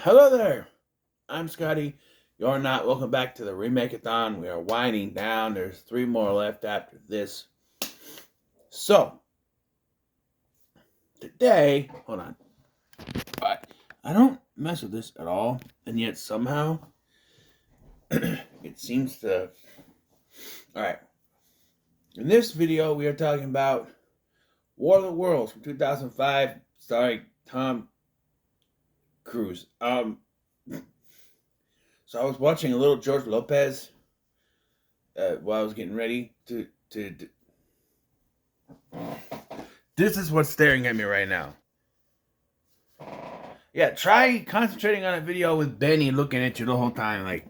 Hello there. I'm Scotty. You're not. Welcome back to the Remake-A-Thon. We are winding down. There's 3 more left after this. So, today, hold on. I don't mess with this at all, and yet somehow it seems to. Alright. In this video, we are talking about War of the Worlds from 2005, starring Tom Cruise. So I was watching a little George Lopez while I was getting ready to. This is what's staring at me right now. Yeah, try concentrating on a video with Benny looking at you the whole time, like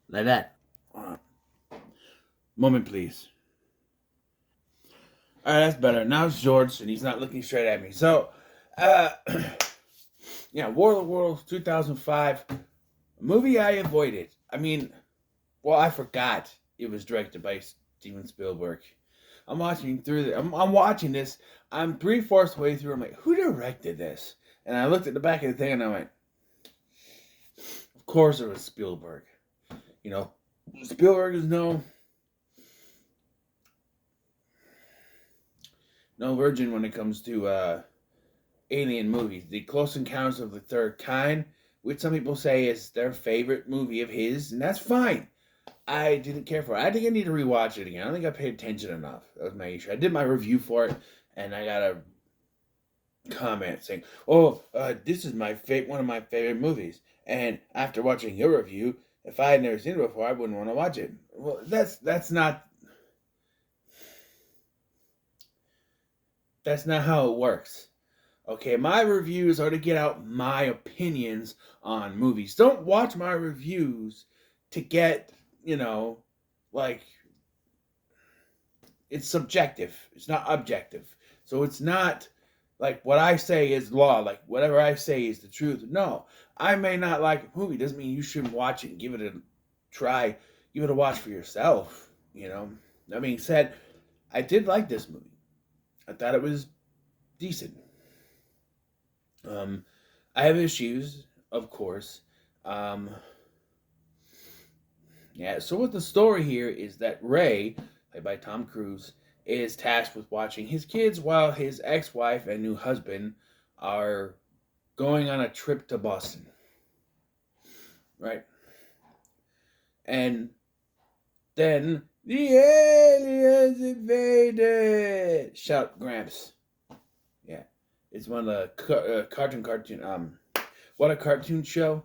that. Moment, please. All right, that's better. Now it's George, and he's not looking straight at me. So, yeah, War of the Worlds, 2005, a movie I avoided. I forgot it was directed by Steven Spielberg. I'm watching this. I'm 3/4 way through. I'm like, who directed this? And I looked at the back of the thing and I went, of course it was Spielberg. You know, Spielberg is no virgin when it comes to alien movies. The Close Encounters of the Third Kind, which some people say is their favorite movie of his, and that's fine. I didn't care for it. I think I need to rewatch it again. I don't think I paid attention enough. That was my issue. I did my review for it, and I got a comment saying, "Oh, this is one of my favorite movies." And after watching your review, if I had never seen it before, I wouldn't want to watch it. Well, that's not how it works. Okay, my reviews are to get out my opinions on movies. Don't watch my reviews to get, like, it's subjective. It's not objective. So it's not like what I say is law, like whatever I say is the truth. No, I may not like a movie. Doesn't mean you shouldn't watch it and give it a try. Give it a watch for yourself, That being said, I did like this movie. I thought it was decent. I have issues, of course. Yeah, so what the story here is that Ray, played by Tom Cruise, is tasked with watching his kids while his ex-wife and new husband are going on a trip to Boston. Right? And then the aliens invaded! Shout Gramps. Yeah. It's one of the cartoon. What a Cartoon Show.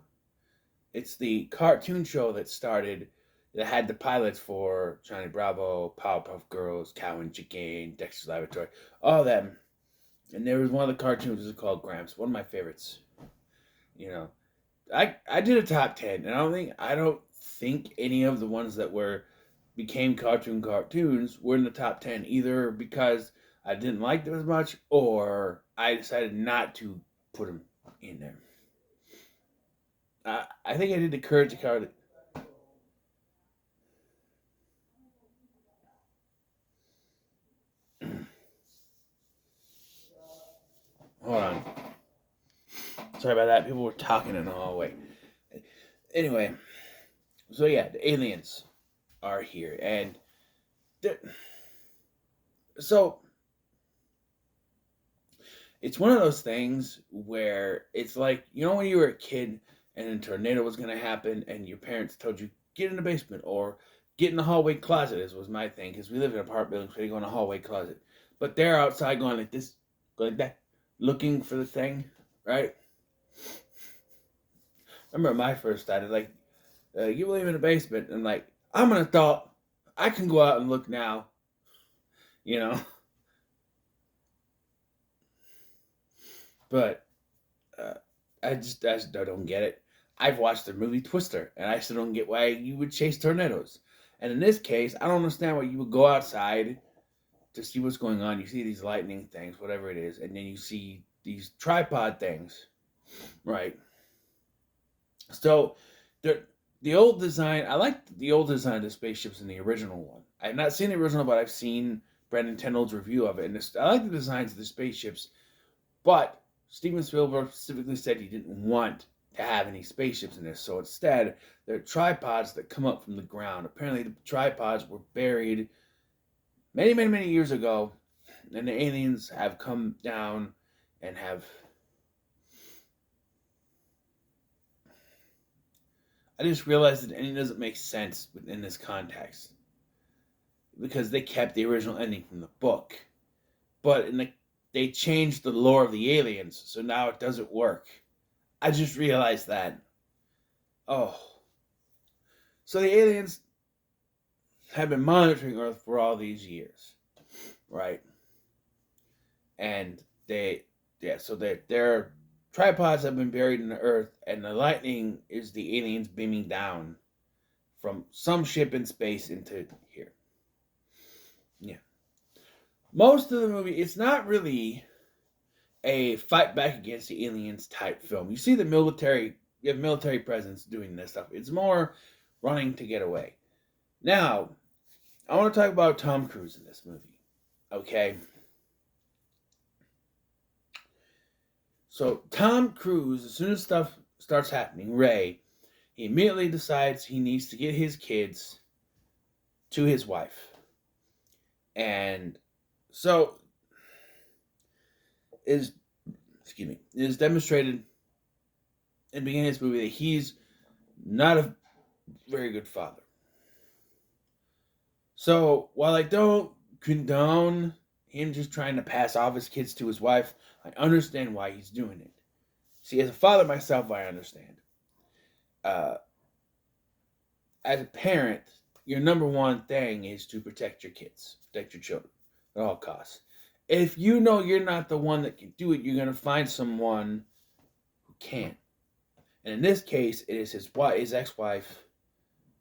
It's the cartoon show that had the pilots for Johnny Bravo, Powerpuff Girls, Cow and Chicken, Dexter's Laboratory, all them. And there was one of the cartoons that was called Gramps, one of my favorites. I did a top 10, and I don't think any of the ones that became cartoons were in the top 10, either because I didn't like them as much, or I decided not to put them in there. I think I did the Courage the Cowardly. Hold on. Sorry about that. People were talking in the hallway. Anyway, so yeah, the aliens are here, and so it's one of those things where it's like, when you were a kid and a tornado was going to happen and your parents told you, get in the basement or get in the hallway closet, was my thing, because we live in an apartment building, so you go in a hallway closet. But they're outside going like this, going like that, looking for the thing, right? I remember my first started, like, you live in the basement, and like, I'm an adult, I can go out and look now, But I just don't get it. I've watched the movie Twister, and I still don't get why you would chase tornadoes. And in this case, I don't understand why you would go outside to see what's going on. You see these lightning things, whatever it is, and then you see these tripod things, right? So the old design, I like the old design of the spaceships in the original one. I've not seen the original, but I've seen Brandon Tenold's review of it, and I like the designs of the spaceships, but Steven Spielberg specifically said he didn't want to have any spaceships in this, so instead, there are tripods that come up from the ground. Apparently, the tripods were buried many, many, many years ago, and the aliens have come down and have. I just realized that the ending doesn't make sense within this context because they kept the original ending from the book, but they changed the lore of the aliens, so now it doesn't work. I just realized that. Oh, so the aliens have been monitoring Earth for all these years, right? And so their tripods have been buried in the Earth, and the lightning is the aliens beaming down from some ship in space into here. Yeah. Most of the movie, it's not really a fight back against the aliens type film. You see the military, you have military presence doing this stuff. It's more running to get away. Now, I want to talk about Tom Cruise in this movie. Okay? So, Tom Cruise, as soon as stuff starts happening, Ray, he immediately decides he needs to get his kids to his wife. And so, it is demonstrated in the beginning of this movie that he's not a very good father. So, while I don't condone him just trying to pass off his kids to his wife, I understand why he's doing it. See, as a father myself, I understand. As a parent, your number one thing is to protect your kids, protect your children at all costs. If you know you're not the one that can do it, you're going to find someone who can. And in this case, it is his ex-wife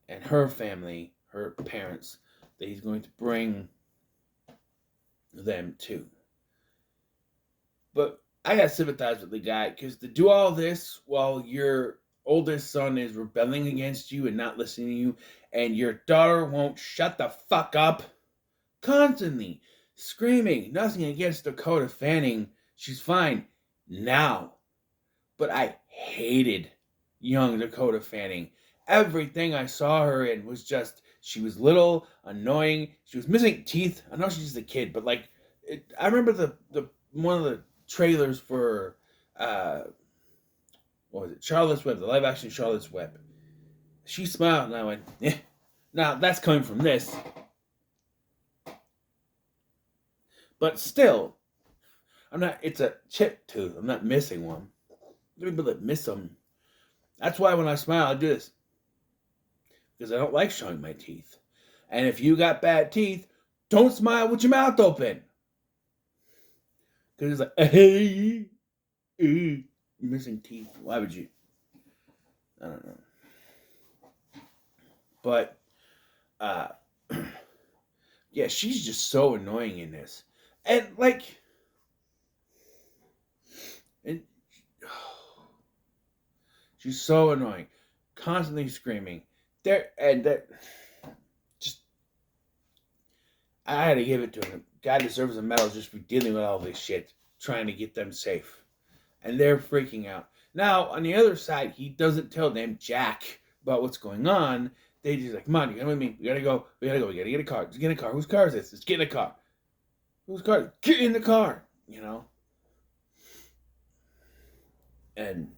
and her family, her parents, that he's going to bring them to. But I gotta sympathize with the guy, because to do all this while your oldest son is rebelling against you and not listening to you, and your daughter won't shut the fuck up, constantly screaming, nothing against Dakota Fanning, she's fine now. But I hated young Dakota Fanning. Everything I saw her in was just, she was little, annoying, she was missing teeth. I know she's just a kid, but like, I remember the one of the trailers for what was it? Charlotte's Web, the live action Charlotte's Web. She smiled and I went, eh. Now that's coming from this. But still, it's a chip tooth. I'm not missing one. People that miss them. That's why when I smile, I do this. Because I don't like showing my teeth. And if you got bad teeth, don't smile with your mouth open. Because it's like, hey, missing teeth. Why would you? I don't know. But, yeah, she's just so annoying in this. And, like, she's so annoying. Constantly screaming. I had to give it to him. God deserves a medal just for dealing with all this shit, trying to get them safe. And they're freaking out. Now, on the other side, he doesn't tell them jack about what's going on. They just like, come on, you come with me. We gotta go. We gotta get a car. Let's get in a car. Whose car is this? Let's get in a car. Whose car? Get in the car. You know? And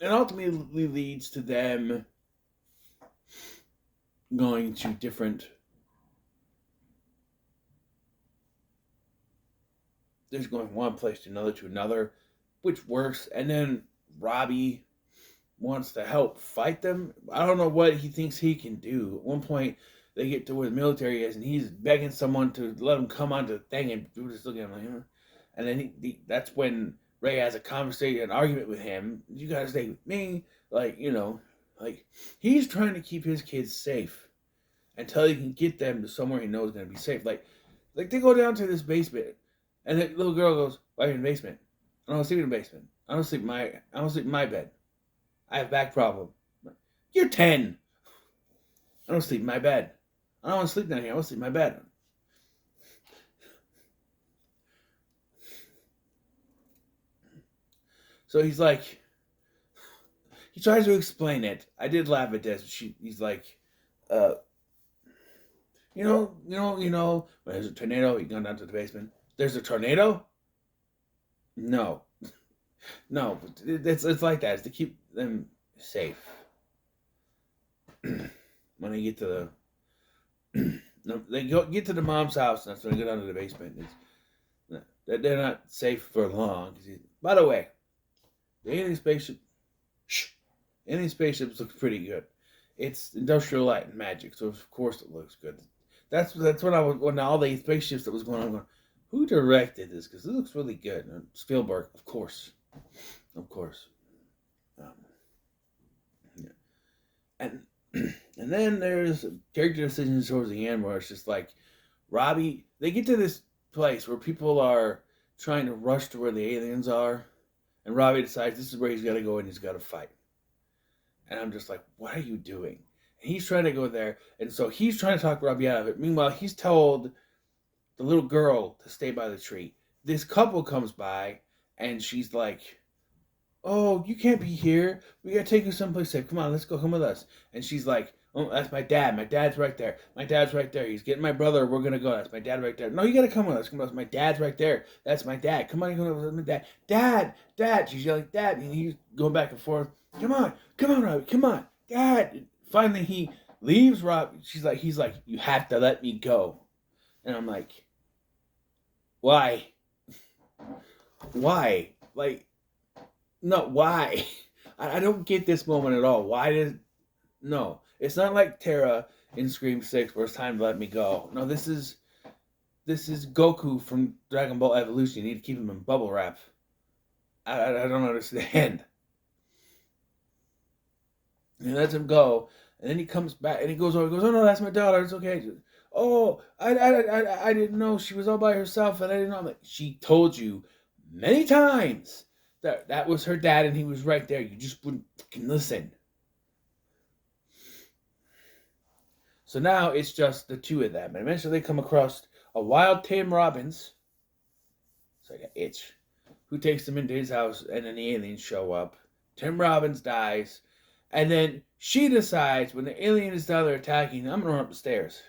ultimately leads to them going to different. They're going one place to another, which works. And then Robbie wants to help fight them. I don't know what he thinks he can do. At one point, they get to where the military is, and he's begging someone to let him come onto the thing, and people just look at him like, huh? And then that's when Ray has a conversation, an argument with him. You gotta stay with me. Like, like he's trying to keep his kids safe until he can get them to somewhere he knows is gonna be safe. Like they go down to this basement, and the little girl goes, "Why are you in the basement? I don't sleep in the basement. I don't sleep in my bed. I have back problem." You're 10. I don't sleep in my bed. I don't want to sleep down here. I want to sleep in my bed. So he's like, he tries to explain it. I did laugh at this. He's like, uh, when there's a tornado, you go down to the basement. There's a tornado? No. No, it's like that. It's to keep them safe. When they get to the no, they get to the mom's house, and that's when they go down to the basement. They're not safe for long. By the way, the alien spaceship, alien spaceships looks pretty good. It's industrial light and magic, so of course it looks good. That's when all the spaceships that was going on. Going, who directed this? Because it looks really good. And Spielberg, of course. Um, yeah. And and then there's character decisions towards the end where it's just like Robbie. They get to this place where people are trying to rush to where the aliens are, and Robbie decides this is where he's got to go and he's got to fight. And I'm just like, what are you doing? And he's trying to go there, and so he's trying to talk Robbie out of it. Meanwhile, he's told the little girl to stay by the tree. This couple comes by, and she's like, oh, you can't be here. We gotta take you someplace safe. Come on, let's go. Come with us. And she's like, oh, that's my dad. My dad's right there. My dad's right there. He's getting my brother. We're gonna go. That's my dad right there. No, you gotta come with us. Come with us. My dad's right there. That's my dad. Come on, come with us. My dad. Dad. She's yelling, Dad. And he's going back and forth. Come on, Robbie. Come on, Dad. And finally, he leaves Robbie. He's like, you have to let me go. And I'm like, why? Why? Like, no, why? I don't get this moment at all. No, it's not like Terra in Scream 6 where it's time to let me go. No, this is Goku from Dragon Ball Evolution. You need to keep him in bubble wrap. I don't understand. And he lets him go, and then he comes back and he goes over. He goes, oh no, that's my daughter. It's okay. Oh, I didn't know she was all by herself, and I didn't know. I'm like, she told you many times that was her dad, and he was right there. You just wouldn't fucking listen. So now it's just the two of them, and eventually they come across a wild Tim Robbins. It's like an itch, who takes them into his house, and then the aliens show up. Tim Robbins dies, and then she decides when the alien is down there attacking, I'm gonna run up the stairs.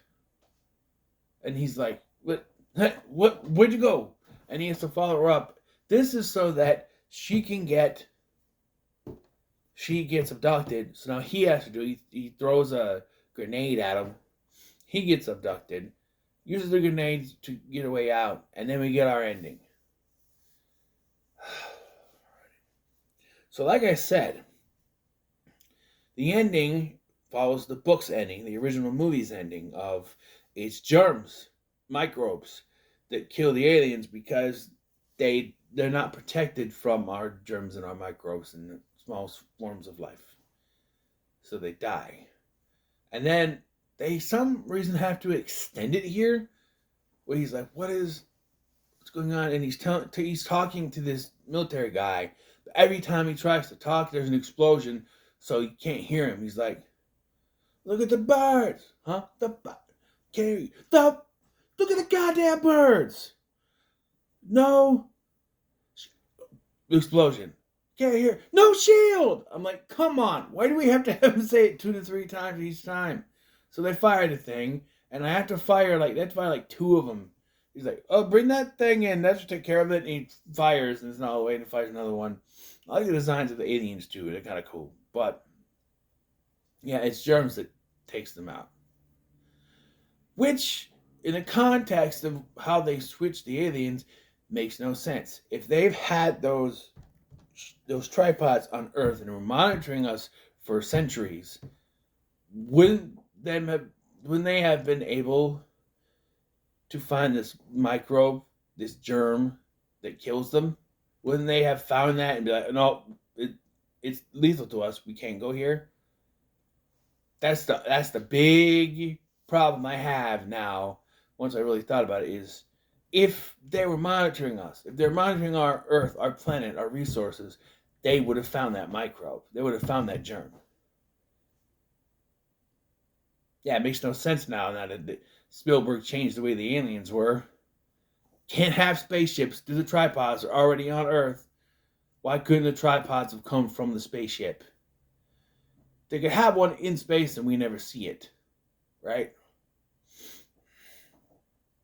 And he's like, what? Where'd you go? And he has to follow her up. This is so that she gets abducted. So now he has to do it. He throws a grenade at him. He gets abducted. Uses the grenades to get a way out. And then we get our ending. So like I said, the ending follows the book's ending, the original movie's ending of it's germs, microbes that kill the aliens because they're not protected from our germs and our microbes and the small forms of life. So they die. And then they some reason have to extend it here where he's like, what's going on? And he's talking to this military guy. But every time he tries to talk, there's an explosion, so you can't hear him. He's like, look at the birds, huh? Look at the goddamn birds. No. Explosion. Can't hear. No shield. I'm like, come on. Why do we have to have him say it 2 to 3 times each time? So they fire the thing, and I have to fire like 2 of them. He's like, oh, bring that thing in. That should take care of it. And he fires, and it's not away, and fires another one. I like the designs of the aliens too. They're kind of cool. But yeah, it's germs that takes them out. Which, in the context of how they switched the aliens, makes no sense. If they've had those tripods on Earth and were monitoring us for centuries, wouldn't they have been able to find this microbe, this germ that kills them? Wouldn't they have found that and be like, no, it's lethal to us. We can't go here. That's the big problem I have now. Once I really thought about it, is if they were monitoring us, if they're monitoring our Earth, our planet, our resources, they would have found that microbe. They would have found that germ. Yeah, it makes no sense now that Spielberg changed the way the aliens were. Can't have spaceships because the tripods are already on Earth. Why couldn't the tripods have come from the spaceship? They could have one in space and we never see it, right?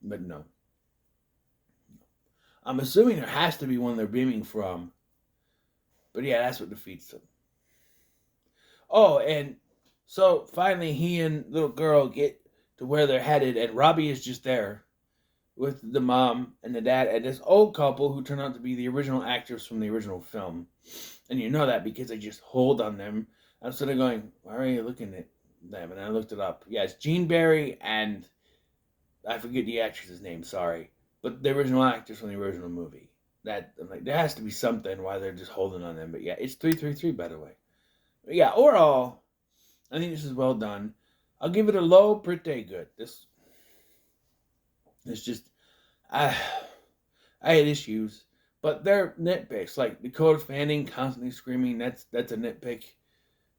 But no. I'm assuming there has to be one they're beaming from. But yeah, that's what defeats them. Oh, and so finally he and little girl get to where they're headed, and Robbie is just there with the mom and the dad and this old couple who turned out to be the original actors from the original film. And you know that because they just hold on them. I'm sort of going, why are you looking at them? And I looked it up. Yeah, it's Gene Barry and I forget the actress's name, sorry. But the original actors from the original movie. That I'm like, there has to be something why they're just holding on them. But yeah, it's 333 by the way. But yeah, overall, I think this is well done. I'll give it a low, pretty good. This it's just I I had issues, but they're nitpicks. Like Dakota Fanning constantly screaming, that's a nitpick.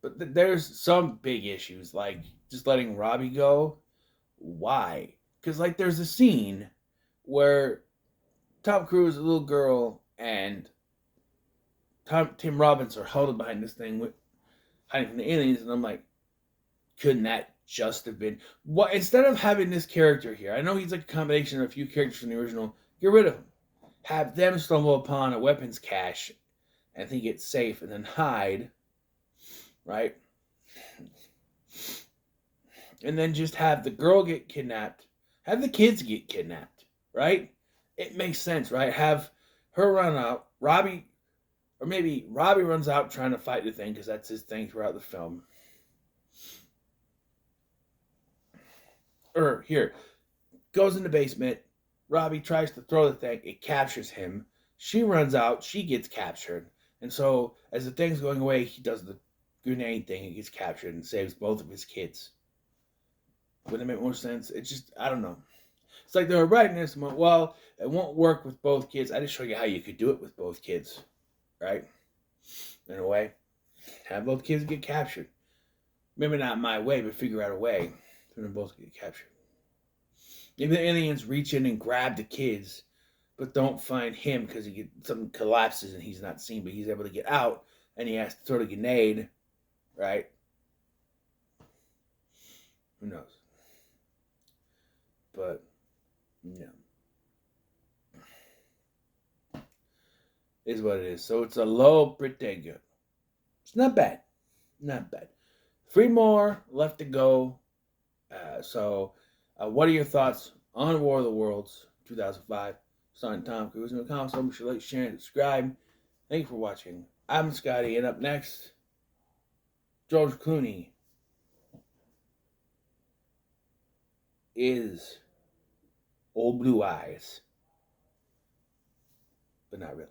But there's some big issues, like just letting Robbie go. Why? Because like there's a scene where Tom Cruise, a little girl, and Tim Robbins are huddled behind this thing with hiding from the aliens, and I'm like, couldn't that just have been what? Instead of having this character here, I know he's like a combination of a few characters from the original. Get rid of him. Have them stumble upon a weapons cache and think it's safe, and then hide, right? And then just have the girl get kidnapped, have the kids get kidnapped, right? It makes sense, right? Have her run out, Robbie, or maybe Robbie runs out trying to fight the thing because that's his thing throughout the film. Or here, goes in the basement. Robbie tries to throw the thing. It captures him. She runs out. She gets captured. And so, as the thing's going away, he does the grenade thing. He gets captured and saves both of his kids. Wouldn't it make more sense? It's just, I don't know. It's like they were writing this, and went, well, it won't work with both kids. I just show you how you could do it with both kids, right? In a way. Have both kids get captured. Maybe not my way, but figure out a way for them both to get captured. Maybe the aliens reach in and grab the kids, but don't find him because something collapses and he's not seen, but he's able to get out and he has to throw the grenade, right? Who knows? But yeah, is what it is. So it's a low, pretty good. It's not bad, not bad. 3 more left to go. What are your thoughts on War of the Worlds 2005, starring Tom Cruise? In the comments, make sure to like, share, and subscribe. Thank you for watching. I'm Scotty, and up next, George Clooney is Old Blue Eyes, but not really.